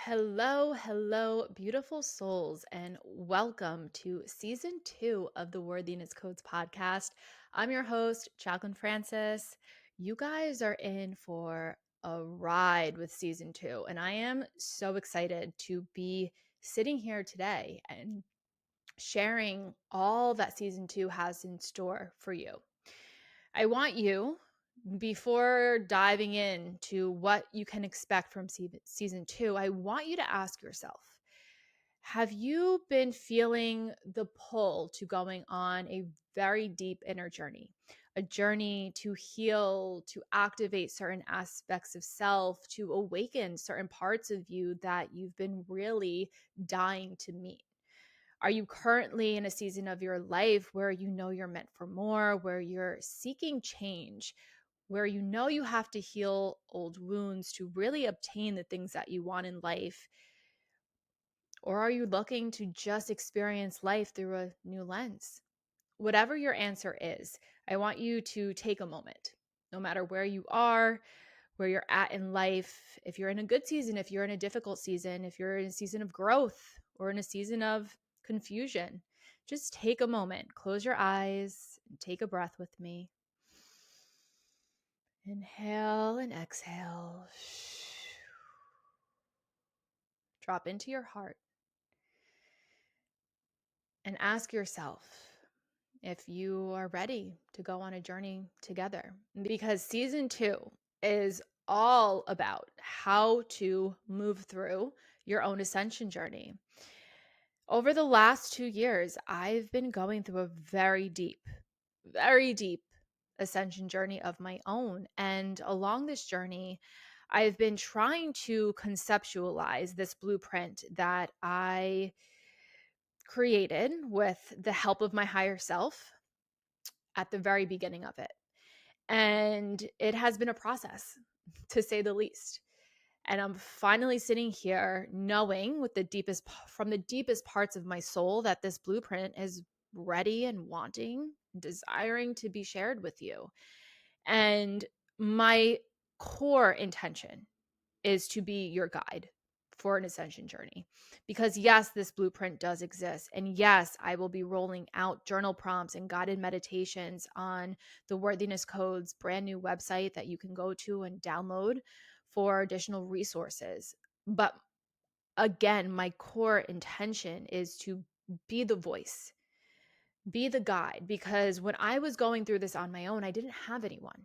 Hello, beautiful souls, and welcome to season 2 of the Worthiness Codes podcast. I'm your host, Jaclyn Francis. You guys are in for a ride with season 2, and I am so excited to be sitting here today and sharing all that season 2 has in store for you. I want you, before diving into what you can expect from season 2, I want you to ask yourself, have you been feeling the pull to going on a very deep inner journey? A journey to heal, to activate certain aspects of self, to awaken certain parts of you that you've been really dying to meet? Are you currently in a season of your life where you know you're meant for more, where you're seeking change, where you know you have to heal old wounds to really obtain the things that you want in life? Or are you looking to just experience life through a new lens? Whatever your answer is, I want you to take a moment, no matter where you are, where you're at in life. If you're in a good season, if you're in a difficult season, if you're in a season of growth or in a season of confusion, just take a moment, close your eyes, and take a breath with me. Inhale and exhale. Drop into your heart and ask yourself if you are ready to go on a journey together. Because season 2 is all about how to move through your own ascension journey. Over the last 2 years, I've been going through a very deep ascension journey of my own. And along this journey, I've been trying to conceptualize this blueprint that I created with the help of my higher self at the very beginning of it. And it has been a process, to say the least. And I'm finally sitting here knowing from the deepest parts of my soul that this blueprint is ready and wanting, desiring to be shared with you. And my core intention is to be your guide for an ascension journey. Because yes, this blueprint does exist. And yes, I will be rolling out journal prompts and guided meditations on the Worthiness Codes brand new website that you can go to and download for additional resources. But again, my core intention is to be the voice, be the guide, because when I was going through this on my own, I didn't have anyone.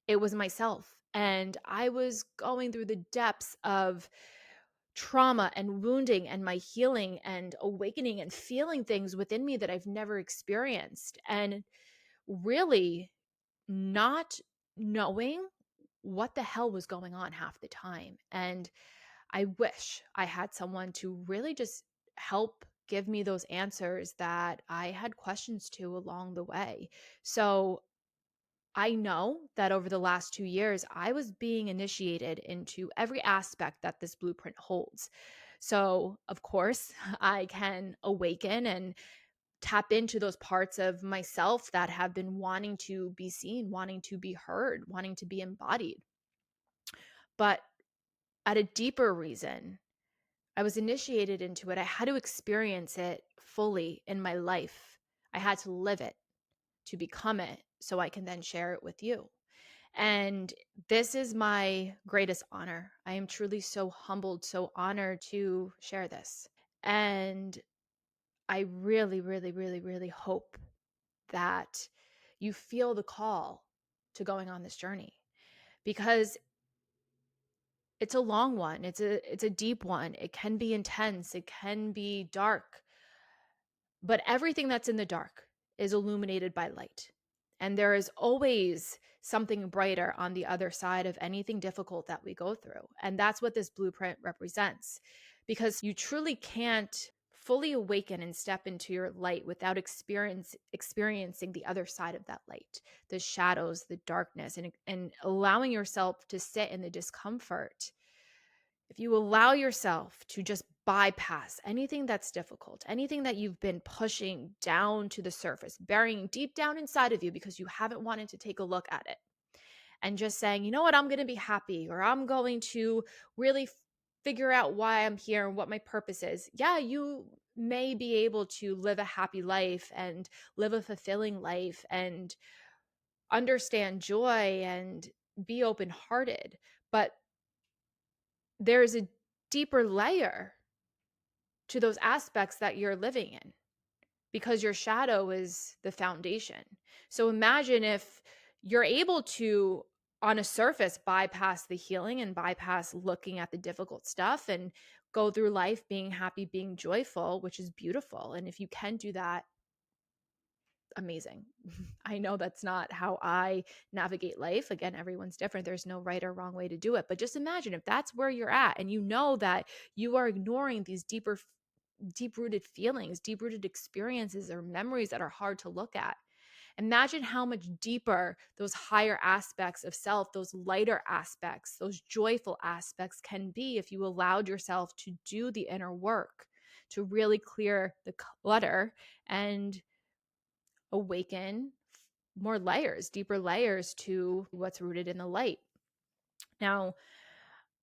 It was myself. And I was going through the depths of trauma and wounding and my healing and awakening and feeling things within me that I've never experienced. And really not knowing what the hell was going on half the time. And I wish I had someone to really just help give me those answers that I had questions to along the way. So I know that over the last 2 years, I was being initiated into every aspect that this blueprint holds. So, of course, I can awaken and tap into those parts of myself that have been wanting to be seen, wanting to be heard, wanting to be embodied. But at a deeper reason, I was initiated into it. I had to experience it fully in my life. I had to live it to become it so I can then share it with you. And this is my greatest honor. I am truly so humbled, so honored to share this. And I really hope that you feel the call to going on this journey, because it's a long one. It's a deep one. It can be intense. It can be dark. But everything that's in the dark is illuminated by light. And there is always something brighter on the other side of anything difficult that we go through. And that's what this blueprint represents, because you truly can't fully awaken and step into your light without experiencing the other side of that light, the shadows, the darkness, and allowing yourself to sit in the discomfort. If you allow yourself to just bypass anything that's difficult, anything that you've been pushing down to the surface, burying deep down inside of you because you haven't wanted to take a look at it, and just saying, you know what, I'm going to be happy, or I'm going to really figure out why I'm here and what my purpose is. Yeah, you may be able to live a happy life and live a fulfilling life and understand joy and be open-hearted, but there's a deeper layer to those aspects that you're living in, because your shadow is the foundation. So imagine if you're able to, on a surface, bypass the healing and bypass looking at the difficult stuff and go through life being happy, being joyful, which is beautiful. And if you can do that, amazing. I know that's not how I navigate life. Again, everyone's different. There's no right or wrong way to do it. But just imagine if that's where you're at and you know that you are ignoring these deep-rooted feelings, deep-rooted experiences or memories that are hard to look at. Imagine how much deeper those higher aspects of self, those lighter aspects, those joyful aspects can be if you allowed yourself to do the inner work, to really clear the clutter and awaken more layers, deeper layers to what's rooted in the light. Now,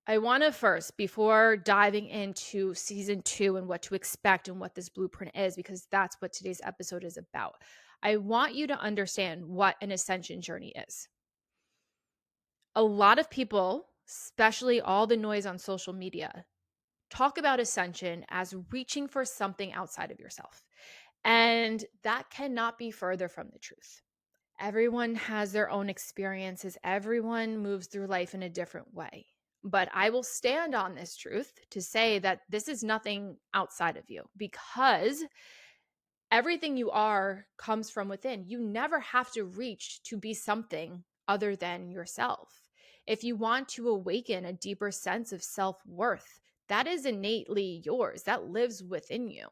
I want to first, before diving into season 2 and what to expect and what this blueprint is, because that's what today's episode is about, I want you to understand what an ascension journey is. A lot of people, especially all the noise on social media, talk about ascension as reaching for something outside of yourself. And that cannot be further from the truth. Everyone has their own experiences. Everyone moves through life in a different way. But I will stand on this truth to say that this is nothing outside of you, because everything you are comes from within. You never have to reach to be something other than yourself. If you want to awaken a deeper sense of self-worth, that is innately yours. That lives within you.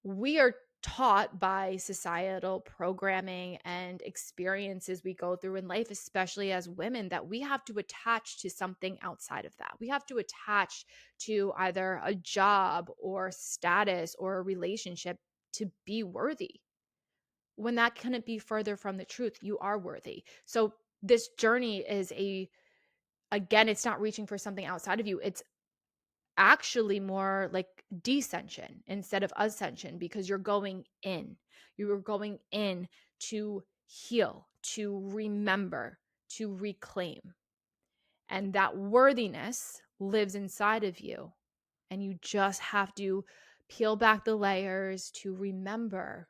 We are taught by societal programming and experiences we go through in life, especially as women, that we have to attach to something outside of that. We have to attach to either a job or status or a relationship to be worthy, when that couldn't be further from the truth. You are worthy. So this journey is again, it's not reaching for something outside of you. It's actually more like descension instead of ascension, because you're going in. You're going in to heal, to remember, to reclaim. And that worthiness lives inside of you. And you just have to peel back the layers to remember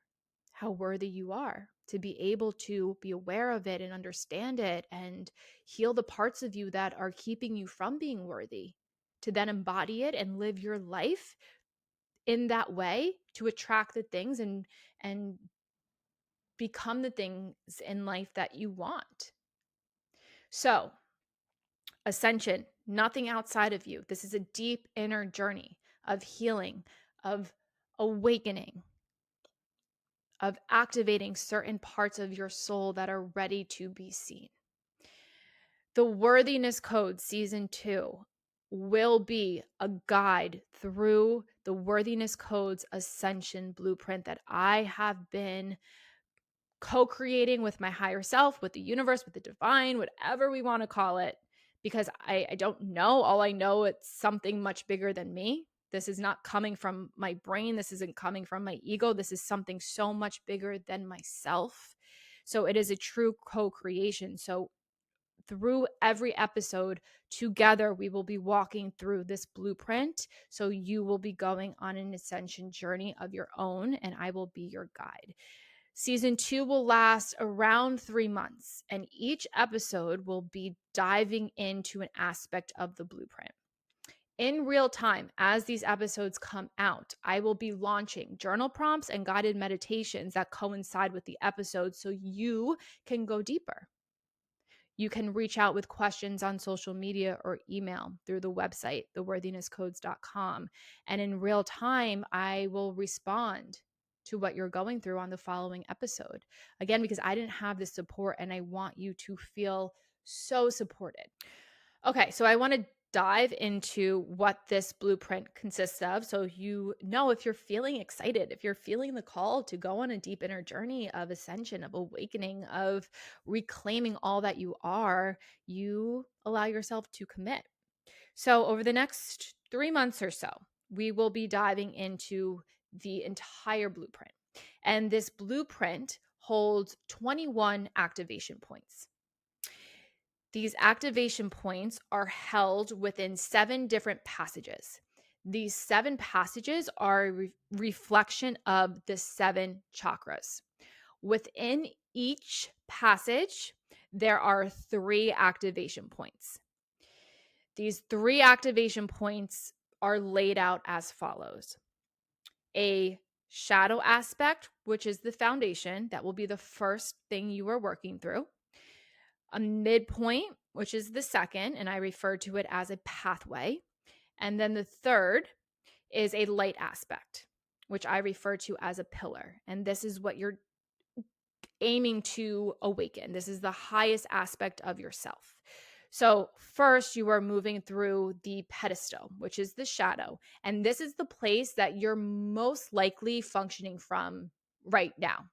how worthy you are, to be able to be aware of it and understand it and heal the parts of you that are keeping you from being worthy, to then embody it and live your life in that way, to attract the things and become the things in life that you want. So, ascension, nothing outside of you. This is a deep inner journey of healing, of awakening, of activating certain parts of your soul that are ready to be seen. The Worthiness Codes season 2 will be a guide through the Worthiness Codes Ascension Blueprint that I have been co-creating with my higher self, with the universe, with the divine, whatever we want to call it, because I don't know. All I know, it's something much bigger than me. This is not coming from my brain. This isn't coming from my ego. This is something so much bigger than myself. So it is a true co-creation. So through every episode together, we will be walking through this blueprint. So you will be going on an ascension journey of your own, and I will be your guide. Season 2 will last around 3 months, and each episode will be diving into an aspect of the blueprint. In real time, as these episodes come out, I will be launching journal prompts and guided meditations that coincide with the episodes so you can go deeper. You can reach out with questions on social media or email through the website, theworthinesscodes.com. And in real time, I will respond to what you're going through on the following episode. Again, because I didn't have the support and I want you to feel so supported. Okay, so I want to dive into what this blueprint consists of, so you know if you're feeling excited, if you're feeling the call to go on a deep inner journey of ascension, of awakening, of reclaiming all that you are, you allow yourself to commit. So over the next 3 months or so, we will be diving into the entire blueprint. And this blueprint holds 21 activation points. These activation points are held within 7 different passages. These 7 passages are a reflection of the 7 chakras. Within each passage, there are 3 activation points. These 3 activation points are laid out as follows: a shadow aspect, which is the foundation, that will be the first thing you are working through; a midpoint, which is the second, and I refer to it as a pathway; and then the third is a light aspect, which I refer to as a pillar. And this is what you're aiming to awaken. This is the highest aspect of yourself. So first, you are moving through the pedestal, which is the shadow. And this is the place that you're most likely functioning from right now.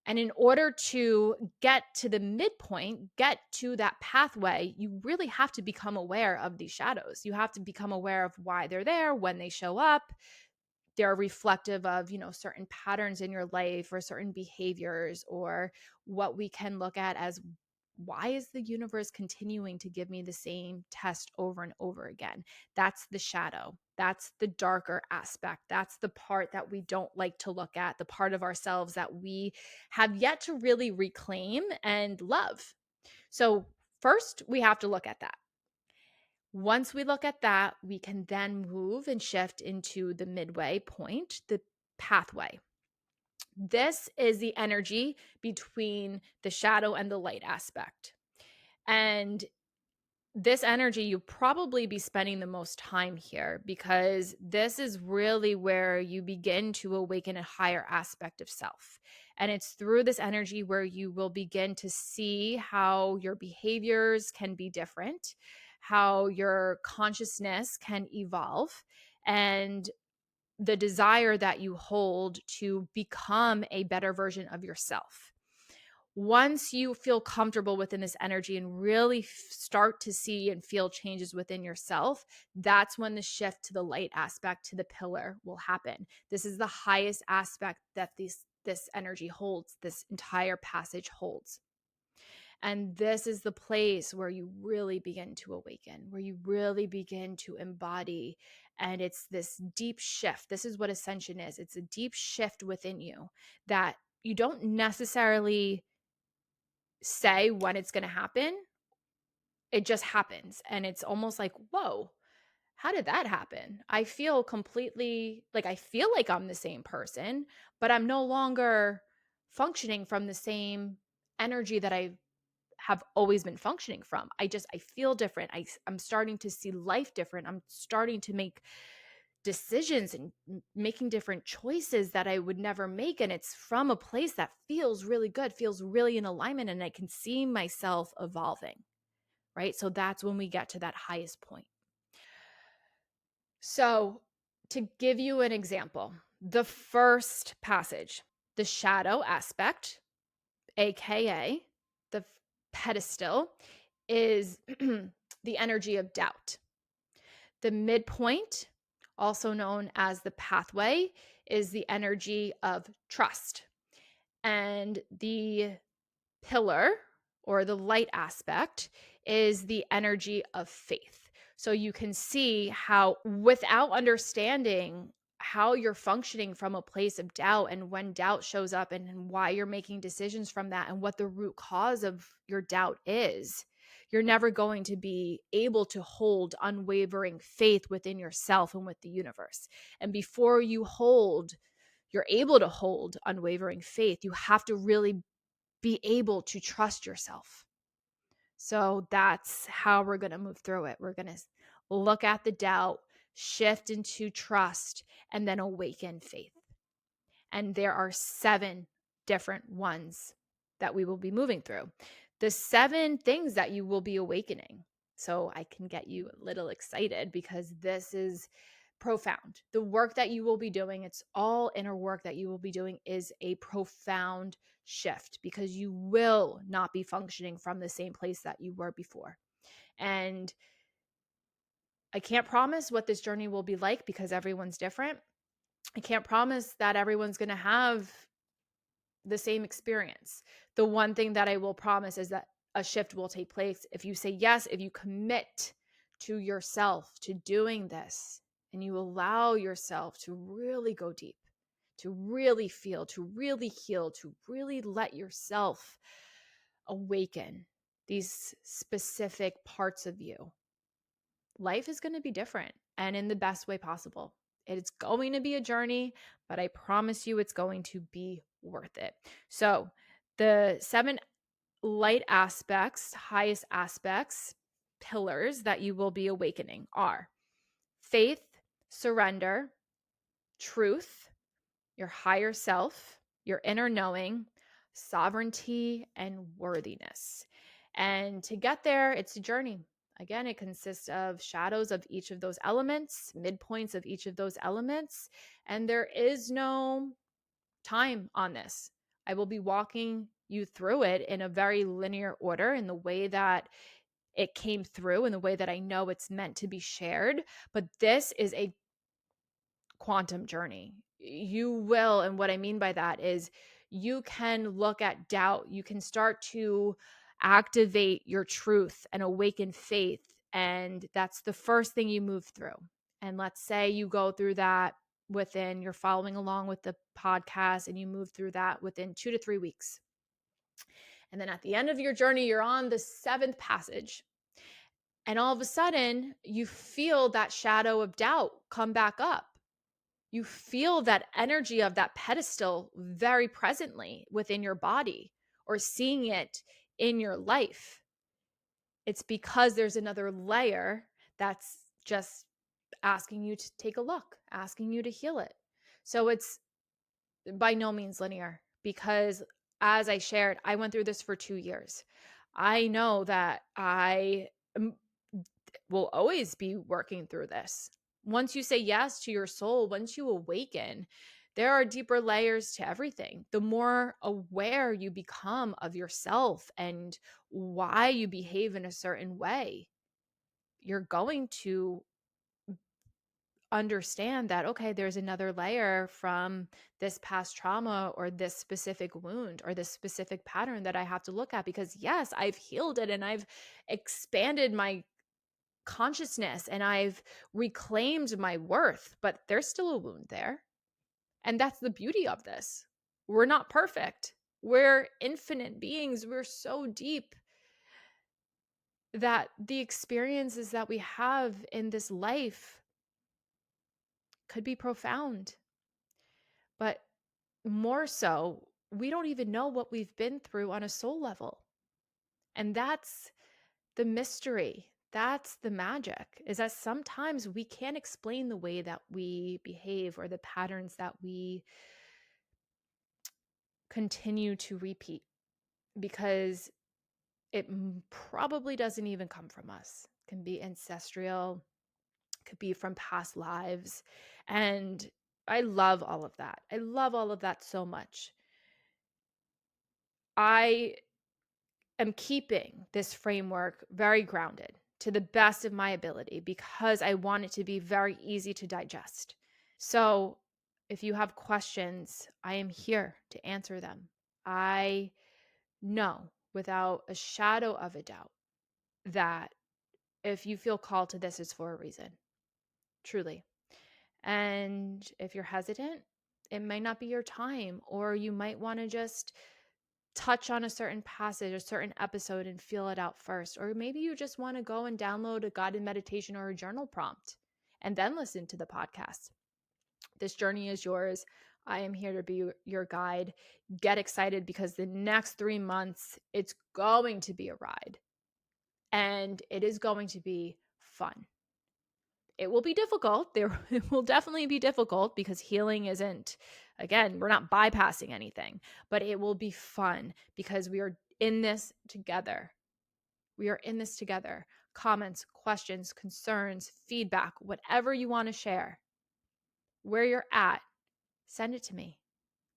And in order to get to the midpoint, get to that pathway, you really have to become aware of these shadows. You have to become aware of why they're there, when they show up. They're reflective of, certain patterns in your life or certain behaviors, or what we can look at as, why is the universe continuing to give me the same test over and over again? That's the shadow. That's the darker aspect. That's the part that we don't like to look at, the part of ourselves that we have yet to really reclaim and love. So first, we have to look at that. Once we look at that, we can then move and shift into the midway point, the pathway. This is the energy between the shadow and the light aspect. And this energy, you'll probably be spending the most time here, because this is really where you begin to awaken a higher aspect of self. And it's through this energy where you will begin to see how your behaviors can be different, how your consciousness can evolve, and the desire that you hold to become a better version of yourself. Once you feel comfortable within this energy and really start to see and feel changes within yourself, that's when the shift to the light aspect, to the pillar, will happen. This is the highest aspect that this energy holds, this entire passage holds. And this is the place where you really begin to awaken, where you really begin to embody. And it's this deep shift. This is what ascension is. It's a deep shift within you that you don't necessarily say when it's going to happen. It just happens. And it's almost like, whoa, how did that happen? I feel completely I feel like I'm the same person, but I'm no longer functioning from the same energy that I have always been functioning from. I feel different. I'm starting to see life different. I'm starting to make decisions and making different choices that I would never make. And it's from a place that feels really good, feels really in alignment, and I can see myself evolving, right? So that's when we get to that highest point. So to give you an example, the first passage, the shadow aspect, AKA the pedestal, is the energy of doubt. The midpoint, also known as the pathway, is the energy of trust. And the pillar, or the light aspect, is the energy of faith. So you can see how, without understanding how you're functioning from a place of doubt, and when doubt shows up, and why you're making decisions from that, and what the root cause of your doubt is, you're never going to be able to hold unwavering faith within yourself and with the universe. And before you're able to hold unwavering faith, you have to really be able to trust yourself. So that's how we're going to move through it. We're going to look at the doubt, shift into trust, and then awaken faith. And there are 7 different ones that we will be moving through. The 7 things that you will be awakening. So I can get you a little excited, because this is profound. The work that you will be doing, it's all inner work that you will be doing, is a profound shift, because you will not be functioning from the same place that you were before. And I can't promise what this journey will be like because everyone's different. I can't promise that everyone's going to have the same experience. The one thing that I will promise is that a shift will take place if you say yes, if you commit to yourself to doing this, and you allow yourself to really go deep, to really feel, to really heal, to really let yourself awaken these specific parts of you. Life is going to be different and in the best way possible. It's going to be a journey, but I promise you it's going to be worth it. So, the 7 light aspects, highest aspects, pillars that you will be awakening are faith, surrender, truth, your higher self, your inner knowing, sovereignty, and worthiness. And to get there, it's a journey. Again, it consists of shadows of each of those elements, midpoints of each of those elements, and there is no time on this. I will be walking you through it in a very linear order in the way that it came through, in the way that I know it's meant to be shared. But this is a quantum journey. You will, and what I mean by that is you can look at doubt, you can start to activate your truth and awaken faith. And that's the first thing you move through. And let's say you go through that you're following along with the podcast and you move through that within 2 to 3 weeks. And then at the end of your journey, you're on the 7th passage. And all of a sudden, you feel that shadow of doubt come back up. You feel that energy of that pedestal very presently within your body or seeing it in your life. It's because there's another layer that's just asking you to take a look, asking you to heal it. So it's by no means linear because, as I shared, I went through this for 2 years. I know that I will always be working through this. Once you say yes to your soul, once you awaken, there are deeper layers to everything. The more aware you become of yourself and why you behave in a certain way, you're going to understand that, okay, there's another layer from this past trauma or this specific wound or this specific pattern that I have to look at because, yes, I've healed it and I've expanded my consciousness and I've reclaimed my worth, but there's still a wound there. And that's the beauty of this. We're not perfect. We're infinite beings. We're so deep that the experiences that we have in this life could be profound. But more so, we don't even know what we've been through on a soul level. And that's the mystery. That's the magic, is that sometimes we can't explain the way that we behave or the patterns that we continue to repeat because it probably doesn't even come from us. It can be ancestral, could be from past lives. And I love all of that. I love all of that so much. I am keeping this framework very grounded to the best of my ability because I want it to be very easy to digest. So if you have questions, I am here to answer them. I know without a shadow of a doubt that if you feel called to this, it's for a reason, truly. And if you're hesitant, it might not be your time, or you might want to just touch on a certain passage, a certain episode, and feel it out first. Or maybe you just want to go and download a guided meditation or a journal prompt and then listen to the podcast. This journey is yours. I am here to be your guide. Get excited because the next 3 months, it's going to be a ride and it is going to be fun. It will be difficult. It will definitely be difficult because healing isn't, again, we're not bypassing anything, but it will be fun because we are in this together. We are in this together. Comments, questions, concerns, feedback, whatever you want to share, where you're at, send it to me.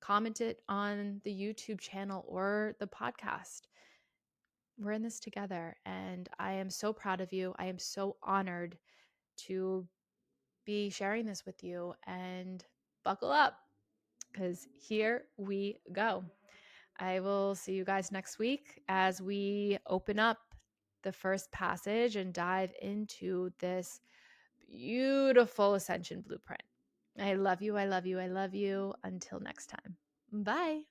Comment it on the YouTube channel or the podcast. We're in this together, and I am so proud of you. I am so honored to be sharing this with you, and buckle up because here we go. I will see you guys next week as we open up the first passage and dive into this beautiful Ascension Blueprint. I love you. I love you. I love you. Until next time. Bye.